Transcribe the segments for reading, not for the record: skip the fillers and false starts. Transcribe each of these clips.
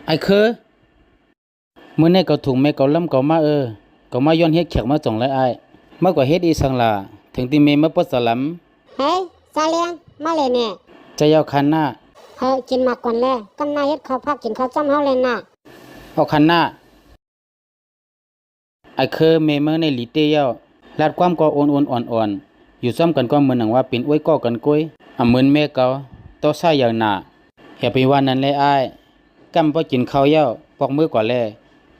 ไอ้คือมื้อนี้ก็ถุงแม่ก็ล้ำก็มาก็มาย้อนเฮ็ดแขกมาจ่องไรไอ้เมื่อกว่าเฮ็ดอีสังล่ะถึงที่เมมาปดสลัมเฮ้ยซาเลียงมาเลยเนี่ยจะยาวคันหน้าเฮ้ยกินมากก่อนแล้วกำนายเฮ็ดข้าวผักกินข้าวจ้ำเฮาเลยน่ะเอาคันหน้าไอ้คือเมเมอในลีเตียวลาดความก็โอนอ่อนๆอยู่ซ้ำกันก็เหมือนหนังว่าเป็นอ้วยก็กันก้อยเหมือนแม่เก่าต่อซ่าอย่างหน้าเฮ็ดไปว่านั้นเลยอ้ายกำบ่กินข้าวเย้าปอกมือกว่าแล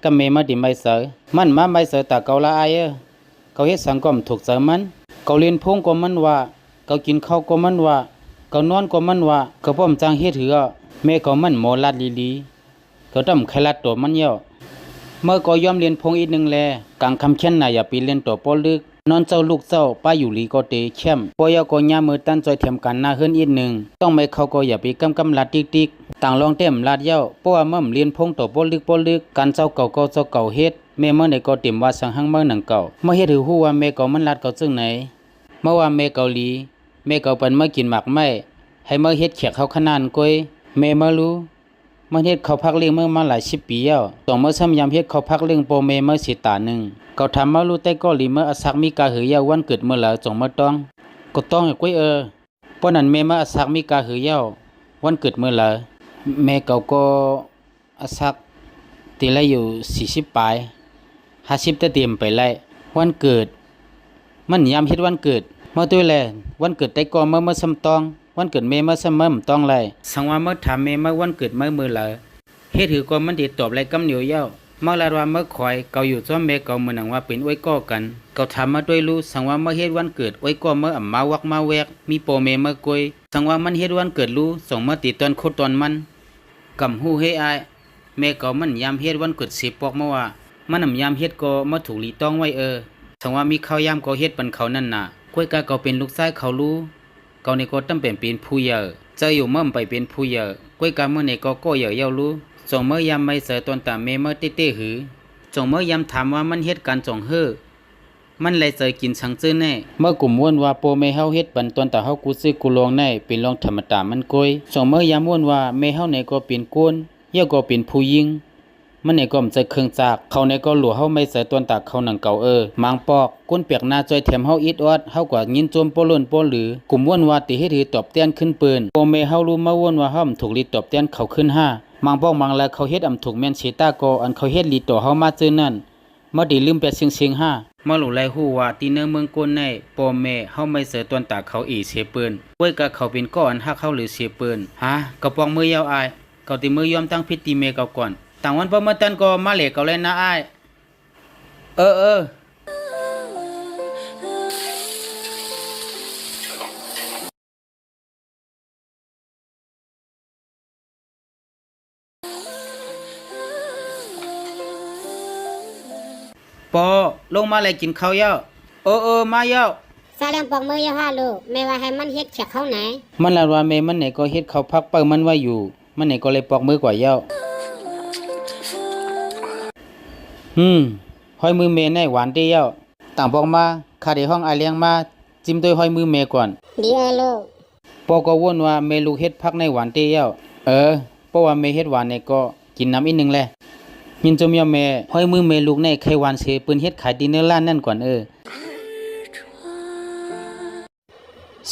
กำเมมาดิไม่เสอมันมาไม่เสอตาเกาละอ้ายเขาเฮ็ดสังกอมถูกเสอมันเขาเรียนพงก็มันว่าเขากินข้าวก็มันว่าเขานอนก็มันว่าเขาป้อมจางเฮ็ดหือแม่ก็มันหมอลาดลีเขาต้ำไขลัดตัวมันเย้าเมื่อก็ยอมเรียนพงอีกนึงแลกลางคำเช่นน่ะอย่าปีเล่นตัวปอลึกนอนเจ้าลูกเจ้าป้าอยู่ลีก็เตเข้มปอยก็ย่ามือตั้นจอยเทียมกันหน้าเฮือนอีกนึงต้องไม่เขาก็อย่าไปกำลัดติ๊กต่างลองเต็มลาดเย้าเพราะว่าเมื่อเรียนพงตัวปอลึกการเจ้าเก่าก็เจ้าเก่าเฮ็ดแม่เมื่อในก็เต็มว่าสังหังเมื่อหนังเก่าเมื่อเฮ็ดถือฮู้ว่าแม่เก่ามันลาดเก่าจึงไหนเมื่อว่าแม่เกาหลีแม่เก่าเปิ้นเมื่อกินหมากไม้ให้เมื่อเฮ็ดแขกเขาขนานก้อยแม่เมื่อรู้มันเฮ็ดเขาพักเลี้ยงเมื่อมาหลาย10ปีแล้วต้องเมื่อซ้ำยำเฮ็ดเขาพักเลี้ยงโปเมเมื่อสิตานึงเขาทำมารู้แต่ก็หลีเมื่ออสักมีกาหือยาววันเกิดเมื่อแล้วจงมาต้องก็ต้องให้ก้อยเพราะนั้นแม่เมื่ออสักมีกาหือยาววันเกิดเมื่อแล้วแม่เก่าก็อสักตีละอยู่40ปลาย50แต่เตรียมไปไล่วันเกิดมันยามเฮ็ดวันเกิดเมื่อตัวแลวันเกิดแต่ก็เมื่อซ้ำต้องวันเกิดเมเมื่อซ้ำต้องไล่สังว่าเมื่อถามเมเมื่อวันเกิดเมื่อแล้วเฮ็ดถือก็มันติดตอบไรกำเหนียวเย้าเมื่อลาว่าเมื่อคอยเกาอยู่จ้อมเมเกาเหมือนหนังว่าเป็นอ้วยก่อกันเกาทำมาด้วยรู้สังว่าเมื่อเฮ็ดวันเกิดอ้วยก่อเมื่อมาวักมาแวกมีโปเมเมื่อกวยสังว่ามันเฮ็ดวันเกิดรู้ส่งมาติดตอนโคตอนมันกำหู้ให้อายเมเกามันยามเฮ็ดวันเกิด10ปอกเมื่อว่ามันนำยามเฮ็ดก็มาถูกลีต้องไว้สังว่ามีข้าวยามก็เฮ็ดปันเขานั่นน่ะกวยกาเกาเป็นลูกชายเขารู้เกาในก็ต้องเป็นผู้เยอะเจะอยู่เมื่อไปเป็นผู้เยอะกวยกาเมื่อในก็เยอะเย้ารู้ส่งเมื่อยามไม่เสือตอนตาเมเมื่อเต้หือจงเมื่อยามถามว่ามันเฮ็ดการจงเฮอมันเลยเจอกินสังซื่อแน่เมื่อกลุ่มม่วนว่าโปเมเฮาเฮ็ดปันตอนตาเฮากูซื้อกูลองแน่เป็นลองธรรมดามันกอยจงเมื่อยามม่วนว่าเมเฮาในก็เป็นกวนเยาก็เป็นผู้หญิงมันในก็มจะเครื่องจากเขาในก็หลัวเฮาไม่เสือตอนตาเขาหนังเก่ามังปอกก้นเปียกหน้าจอยแถมเฮาอิดออดเฮากว่ายินโจมโปล้นโปหรือกลุ่มม่วนว่าติเฮ็ดถือตอบแต้นขึ้นปืนโปเมเฮารู้มาว่วนว่าเฮาถูกลิตอบแต้นเขาขึ้น5มังป้องมังแล้วเขาเฮ็ดถูกแม่นเชตาโกอันเขาเฮ็ดลีต่อเฮามาเจอนั่นเมื่อดีลืมไปซิง5มาหลู่ไลฮู้ว่าตีเนื้อเมืองกวนในปอแม่เฮาไม่เสือตวนตาเขาอีเสียปืนป่วยกะเขาเป็นก้อนฮักเขาหรือเสียปืนกระปองมือยาวอายเขาติมือยอมตั้งพิธีเมเก่าก่อนต่างวันพอเมื่อตันก็มาเหลกเขาเลยนะอายปอลงมาเลยกินข้าวเย้ามาเย้าซาเลียงปอกมือยาห้าลูกแม่ว่าให้มันเฮ็ดแขกเขาไหนมันละว่าแม่มันไหนก็เฮ็ดเขาพักเปิ้มันไว้อยู่มันไหนก็เลยปอกมือกว่าเย้าห้อยมือเมในหวานเตี้ยวต่างบอกมาข้าได้ห้องไอเลี้ยงมาจิ้มด้วยห้อยมือเมก่อนดีลูกปอก็วนว่าเมลูกเฮ็ดพักในหวานเตี้ยวเพราะว่าเมเฮ็ดหวานในก็กินน้ำอีกนึงแหละยินจมยอมเมห้อยมือเมลูกในไขหวานเสปืนเฮ็ดขายดินเนอร์ร้านนั่นก่อน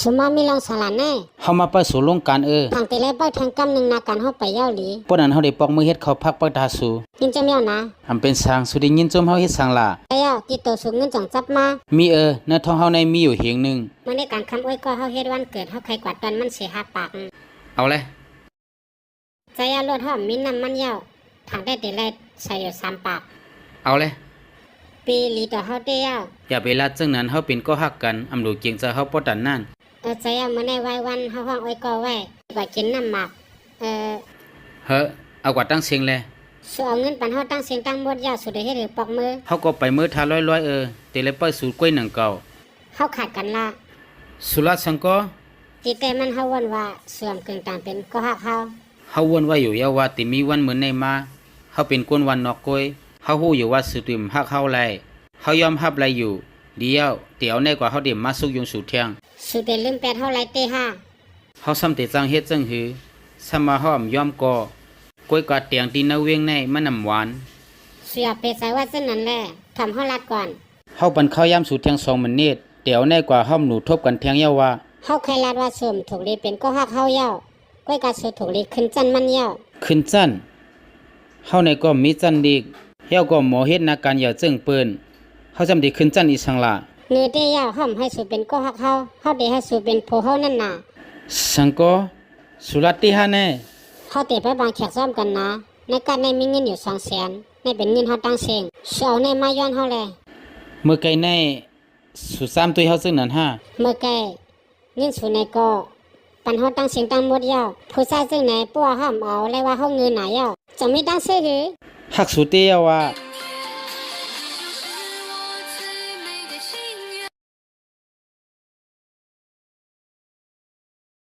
สมามีลองสลันแน่เฮามาไปสู่โรงการทางแต่แลไปทางกำนึงนาการเฮาไปเย้าหลีปนนั้นเฮาได้ปอกมือเฮ็ดข้าวพักปักดาสูยินจมยอนะเป็นสร้างสุดิยินจมเฮาเฮ็ดสร้างล่ะติดต่อสูงเงินจังจับมามีเนื้อท้องเฮาในมีอยู่เหียงนึงมื้อในการคำอ้อยก็เฮาเฮ็ดวันเกิดเฮาไขกวาดตอนมันสิ5ปากเอาเลยใจรถเฮามีน้ำมันเย้าทางได้แต่แลใส่อยู่3ปากเอาเลยปีลีต่อเฮาเตี้ยอย่าไปลาจังนั้นเฮาเป็นก็ฮักกันอำดูเกียงจะเฮาบ่ตันนั่นใจมื้อในวันเฮาห้องอ้อยก็ไว้ว่ากินน้ำหมักเอากว่าตั้งเสียงเลยเอาเงินปันเฮาตั้งเสียงตั้งหมดยาสุดได้เฮ็ดหรือปอกมือเฮาก็ไปมื้อทาร้อยแต่เลยไปสู่กล้วยหนังเก่าเฮาขาดกันละสุราสังก็ติแต่มันเฮาวนว่าเสื่อมกึ่งต่างเป็นก็ฮักเฮาวนว่าอยู่ยาว่าติมีวันเหมือนในมาเฮาเป็นคนวันนอกกล้วยเฮาฮู้อยู่ว่าสุติมฮักเฮาไลเฮายอมรับไลอยู่เดียวเตี๋ยวในกว่าเฮาเดิมมาสุกยงสู่เที่ยงสุเตลืมแปดเฮาไลเต5เฮาซ้ำแต่จังเฮ็ดจังหือซ้ำมาเฮายอมก่อ ก้อยกาเตียงตีนาเวียงในมันน้ำหวาน เสียเปใส่ว่าเส้นนั้นแหละทำเฮาลัดก่อน เฮาปันข้าวยามสู่เทียง2มันเนตเดี๋ยวแน่กว่าห้อมหนูทบกันเทียงเยาว่า เฮาเคยลัดว่าสมถูกลีเป็นก็ฮักเฮาเย้าก้อยกาสูถูกลีขึ้นจันมันเย้า ขึ้นจันเฮาในก็มีจันดีกเฮาก็หมอเฮ็ดนาการอย่าเจิ้งเปิ้นเฮาจำได้ขึ้นจันอีสังล่ะ เนื้อเตี้ยห้อมให้สูเป็นก็ฮักเฮาเฮาได้ให้สูเป็นผู้เฮานั่นน่ะ สังก็สุรัตติฮาแน่ เฮาเตะไปบางแขกซ้อมกันนะในการในมีเงินอยู่200,000ในเป็นเงินเฮาตั้งเสียงเอาในมาย้อนเฮาแล เมื่อไกลในสุซ้ำตุยเฮาซึ่งนั้นฮะ เมื่อแกเงินสูในก็ปันเฮาตั้งเสียงตั้งหมดยาวผู้ชายซึ่งไหนปัวห้อมเอาเลยว่าเฮาเงินหนาเยาจะมีตั้งซื้อหือ หักสุเตียว่า